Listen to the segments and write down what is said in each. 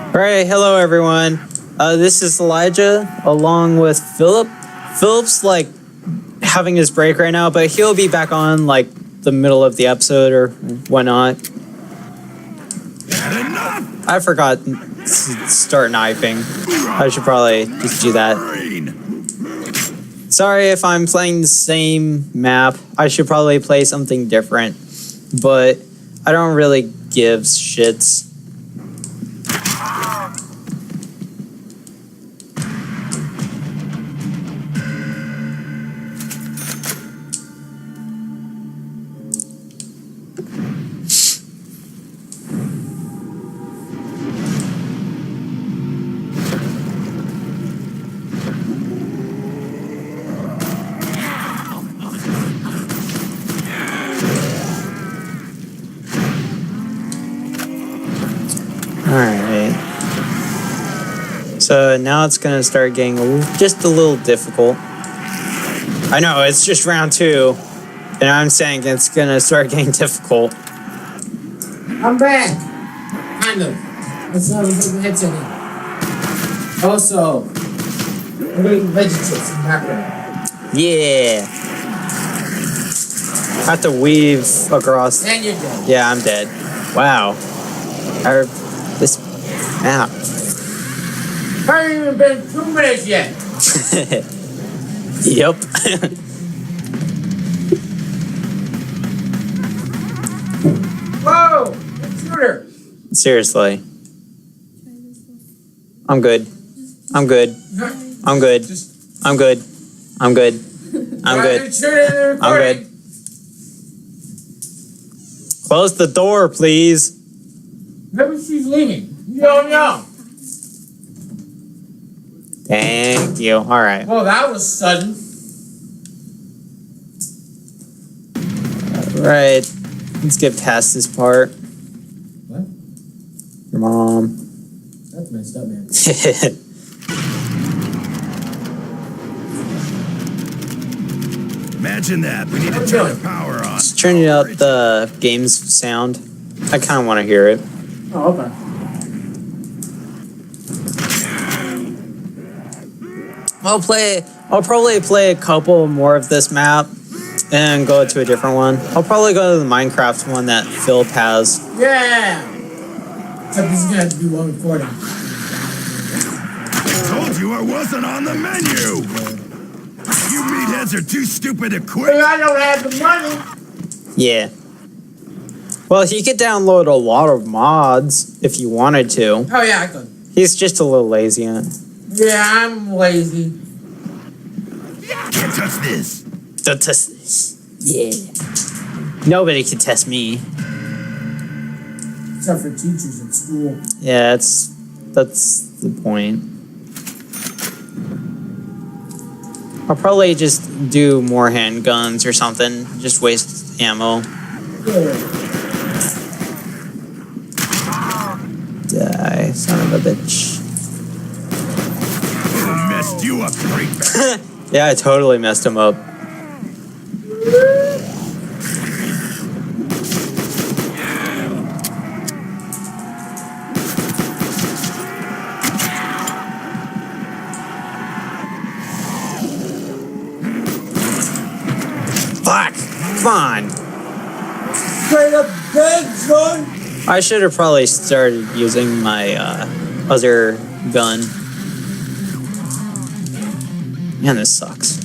Alright, hello everyone. This is Elijah along with Philip. Philip's like having his break right now, but he'll be back on like the middle of the episode or whatnot. I forgot to start knifing. I should probably just do that. Sorry if I'm playing the same map. I should probably play something different, but I don't really give shits. Alright. So now it's gonna start getting just a little difficult. I know, it's just round 2. And I'm saying it's gonna start getting difficult. I'm back! Kind of. Let's not put my headset in. Also, I'm eating vegetables in the background. Yeah. Have to weave across. And you're dead. Yeah, I'm dead. Wow. This map. Haven't even been 2 minutes yet. Yep. Whoa! Intruder! Seriously. I'm good. I'm good. I'm good. I'm good. I'm good. I'm good. I'm good. Close the door, please. Maybe she's leaving. You don't know. Thank you. All right. Well, that was sudden. All right. Let's get past this part. What? Your mom. That's messed up, man. Imagine that. We need to turn the power on. Just turning up the game's sound. I kind of want to hear it. Oh, okay. I'll probably play a couple more of this map and go to a different one. I'll probably go to the Minecraft one that Philip has. Yeah! Except this is gonna have to be one recording. I told you I wasn't on the menu. You meatheads are too stupid to But quit. I don't have the money. Yeah. Well, he could download a lot of mods if you wanted to. Oh, yeah, I could. He's just a little lazy. Yeah, I'm lazy. Can't touch this. Don't test this. Yeah. Nobody can test me. Except for teachers at school. Yeah, that's the point. I'll probably just do more handguns or something. Just waste ammo. Yeah. Die, son of a bitch. Oh, messed you up, freak. Yeah, I totally messed him up. Fuck! Come on! Straight up dead, son! I should have probably started using my other gun. Man, this sucks.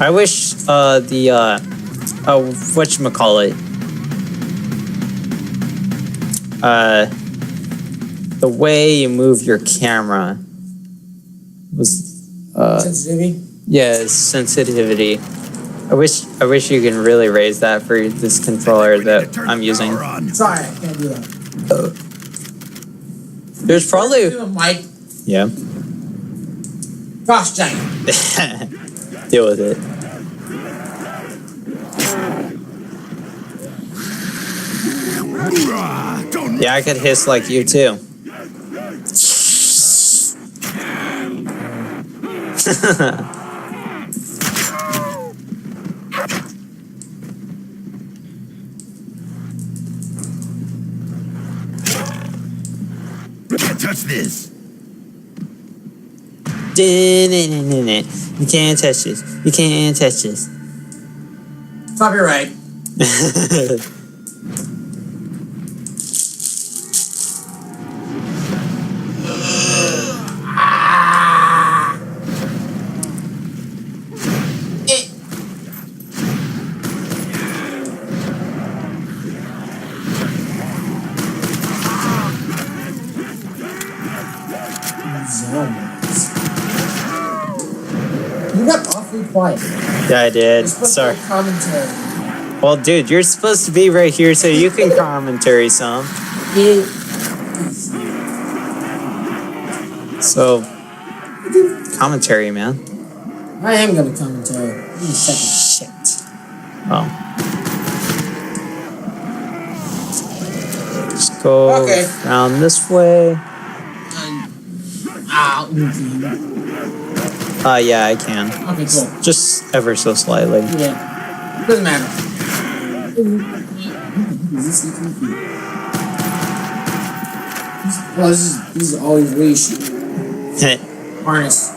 I wish whatchamacallit? The way you move your camera was Sensitivity? yeah, sensitivity. I wish you can really raise that for this controller that I'm using. Try it. Can't do that. There's probably Do a mic. yeah. Gosh dang it. Deal with it. Don't Yeah, I could hiss like you too. Don't touch this. You can't touch this. You can't touch this. Copyright. You got awfully quiet. Yeah, I did. You're supposed Sorry. to have commentary. Well, dude, you're supposed to be right here so you can commentary some. Yeah. So, commentary, man. I am gonna commentary. Give me a second. Shit. Oh. Just go Okay. around this way. Yeah, I can. Okay, cool. Just ever so slightly. Yeah. Doesn't matter. Well, this is always leash. Harness.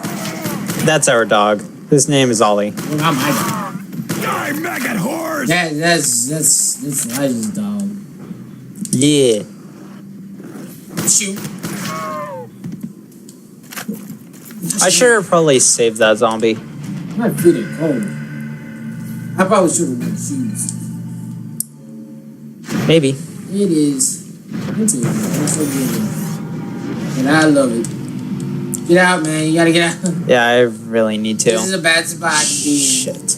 That's our dog. His name is Ollie. Well, not my dog. Die, maggot whores! That's Elijah's dog. Yeah. Shoot. I should have probably saved that zombie. My feet are cold. I probably should have worn shoes. Maybe. It is. It's so good. And I love it. Get out, man. You gotta get out. Yeah, I really need to. This is a bad spot to be in. Shit.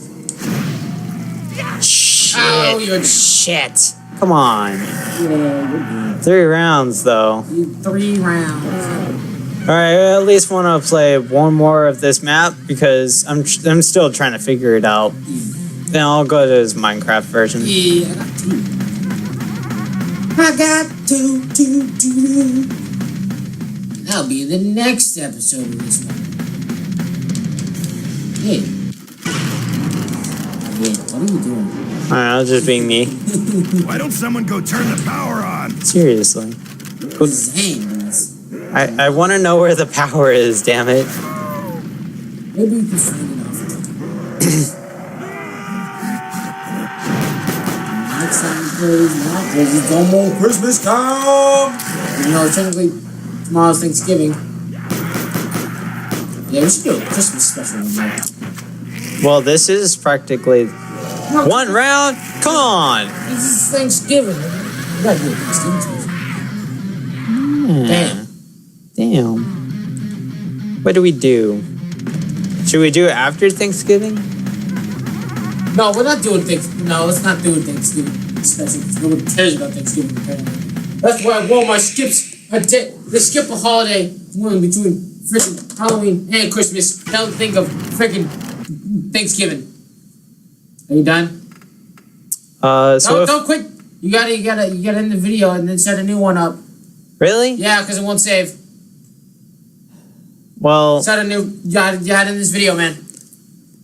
Shit. Oh, you're Shit. Come on. Yeah, you're 3 rounds, though. good. 3 rounds. Alright, I at least want to play one more of this map because I'm still trying to figure it out. Then I'll go to his Minecraft version. Yeah, I got 2. That'll be the next episode of this one. Hey. Yeah, what are you doing? I don't know, just being me. Why don't someone go turn the power on? Seriously. Zanes. I want to know where the power is, damn it. Maybe you can find it off. Next time plays now, because it's almost Christmas time. You know, technically, tomorrow's Thanksgiving. Yeah, we should do a Christmas special one there. Well, this is practically 1 round. Come on. This is Thanksgiving. You gotta do a Thanksgiving special. Damn. Damn. What do we do? Should we do it after Thanksgiving? No, we're not doing Thanksgiving. No, let's not do a Thanksgiving special. Nobody cares about Thanksgiving, apparently. That's why Walmart skips they skip a holiday one between freaking Halloween and Christmas. Don't think of freaking Thanksgiving. Are you done? So Don't quit. You gotta end the video and then set a new one up. Really? Yeah, because it won't save. Well, Set a new. You gotta end this video, man.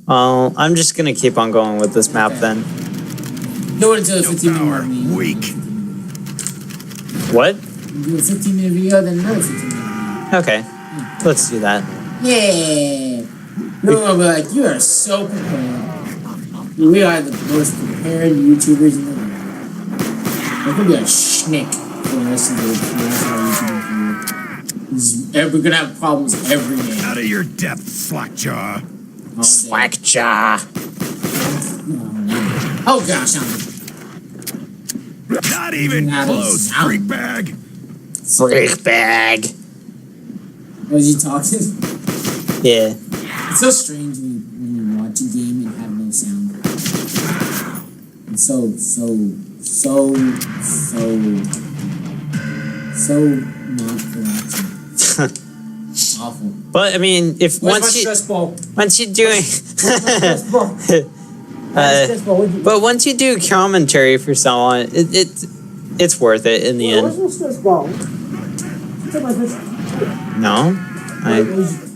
I'm just gonna keep on going with this map Okay. then. Do it until the No 15-minute power. video. Weak. What? Do a 15-minute video, then another 15-minute video. Okay, let's do that. Yeah. You're gonna be like, you are so prepared. We are the most prepared YouTubers in the world. There could be a schnick for the rest of the YouTubers. We're gonna have problems every day. Out of your depth, slackjaw. All day. Slackjaw. Oh gosh, Not even Not a close, sound. freak bag. Freak bag. was he talking? Yeah. It's so strange when you watch a game and have no sound. It's so not relaxing. Awful. But I mean, if Where's my once stress ball? you're doing, Stress ball. Stress ball. but once you do commentary for someone, it's worth it in the Where's end. my stress ball? No, I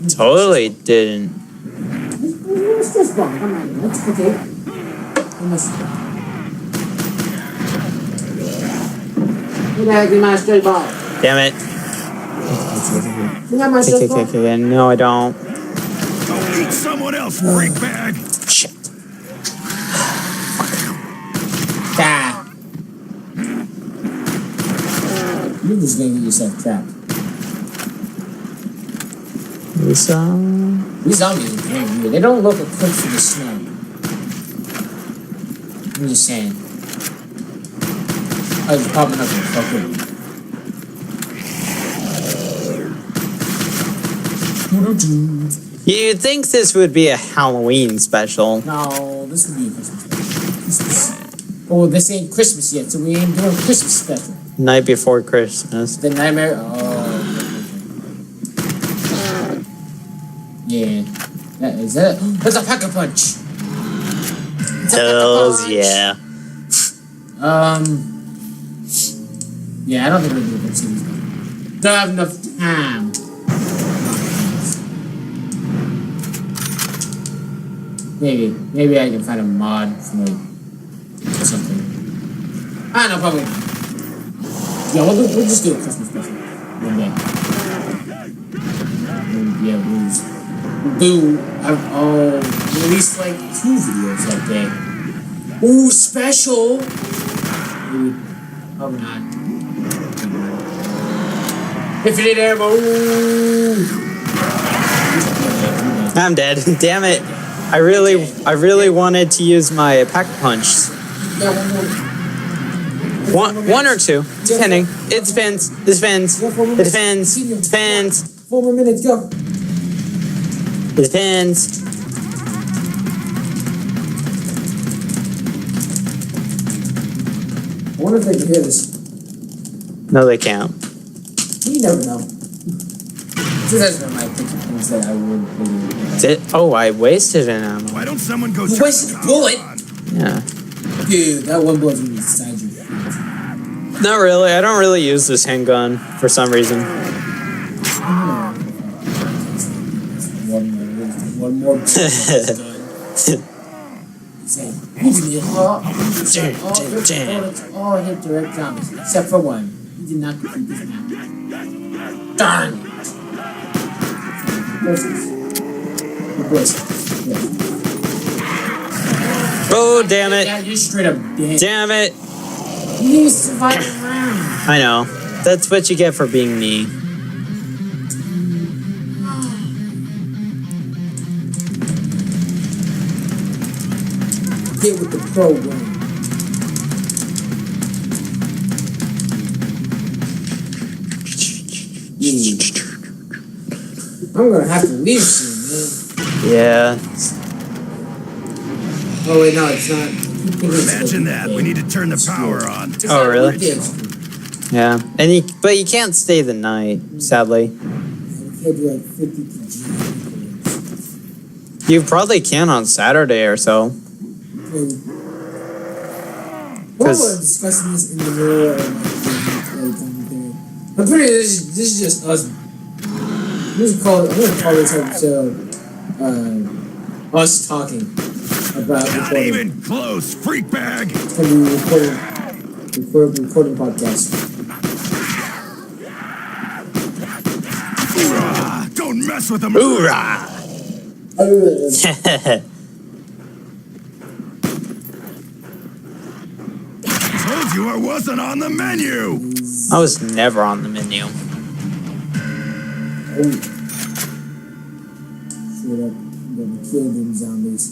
totally didn't. Where's my stress ball? Come on, that's okay. Where the heck is my stress ball? Damn it. You have my stuff on? Okay. No, I don't. Go eat someone else, freak bag. Shit. Ah. You're just gonna get yourself trapped. These These zombies are very weird. They don't look equipped for the snow. I'm just saying. I was popping up and fucking. You'd think this would be a Halloween special. No, this would be a Christmas special. Oh, this ain't Christmas yet, so we ain't doing Christmas special. Night before Christmas. The Nightmare. Oh. Yeah. Is that? There's a Pack-a-Punch. Hells yeah. Yeah, I don't think we're doing good series. Don't have enough time. Maybe I can find a mod for like something. I don't know, probably. Yeah, we'll just do a Christmas special one day. Yeah, we'll do. At least like 2 videos that day. Ooh, special. Maybe. Probably not. Infinite ammo. I'm dead. Damn it. I really wanted to use my Pack-a-Punch. Yeah, One or two, depending. It depends. It depends. It depends. It depends. 4 more minutes, go. It depends. I wonder if they can hear this. No, they can't. You never know. This has been my picture things that I would believe. Oh, I wasted an ammo. Why don't someone go You turn wasted the a power bullet? on? Yeah. Dude, that one bullet's inside you. Not really. I don't really use this handgun for some reason. One more bullet is done. Say, all hit direct zombies, except for one. He did not complete this map. Darn! Oh, damn it. Yeah, you're straight up dead. Damn it. You need to survive the round. I know. That's what you get for being me. Get with the program. I'm gonna have to leave soon, man. Yeah. Oh wait, no, it's not. Imagine that. We need to turn the power on. It's Oh, not really? weekdays. Yeah. But you can't stay the night, sadly. We can't do like 50 PG. You probably can on Saturday or so. We're discussing this in the middle of I'm pretty. This is just us. I'm gonna call this episode us talking about Not recording. even close, freak bag. It's gonna be recording podcast. Hoorah! Don't mess with them. Hoorah! Told you I wasn't on the menu. I was never on the menu. Straight up, gonna kill them zombies.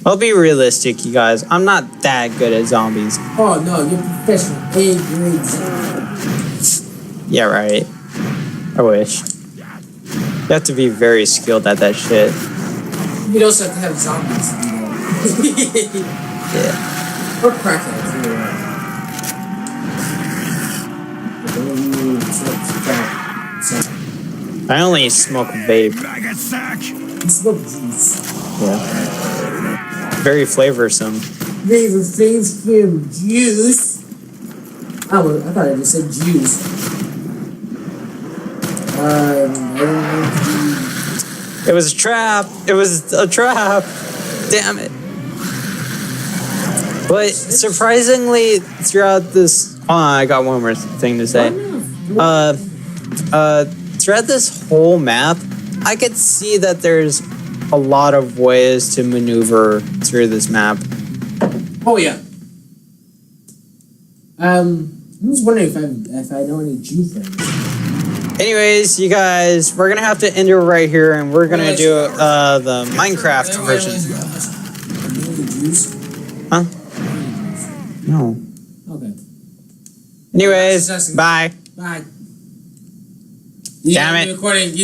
I'll be realistic, you guys. I'm not that good at zombies. Oh no, you're professional. A-grade zombie. Yeah, right. I wish. You have to be very skilled at that shit. You also have to have zombies, you know. Yeah. Or crackheads, you know. I only smoke vape. Bag of sack. You smoke juice. Yeah. Very flavorsome. Flavor juice. I thought I just said juice. It was a trap. It was a trap. Damn it. But surprisingly, throughout this, I got one more thing to say. throughout this whole map, I could see that there's a lot of ways to maneuver through this map. Oh yeah. I'm just wondering if I know any Jew friends. Anyways, you guys, we're gonna have to end it right here, and we're gonna do the Minecraft version. Huh? No. Okay. Anyways, bye. Bye. Damn it. Recording.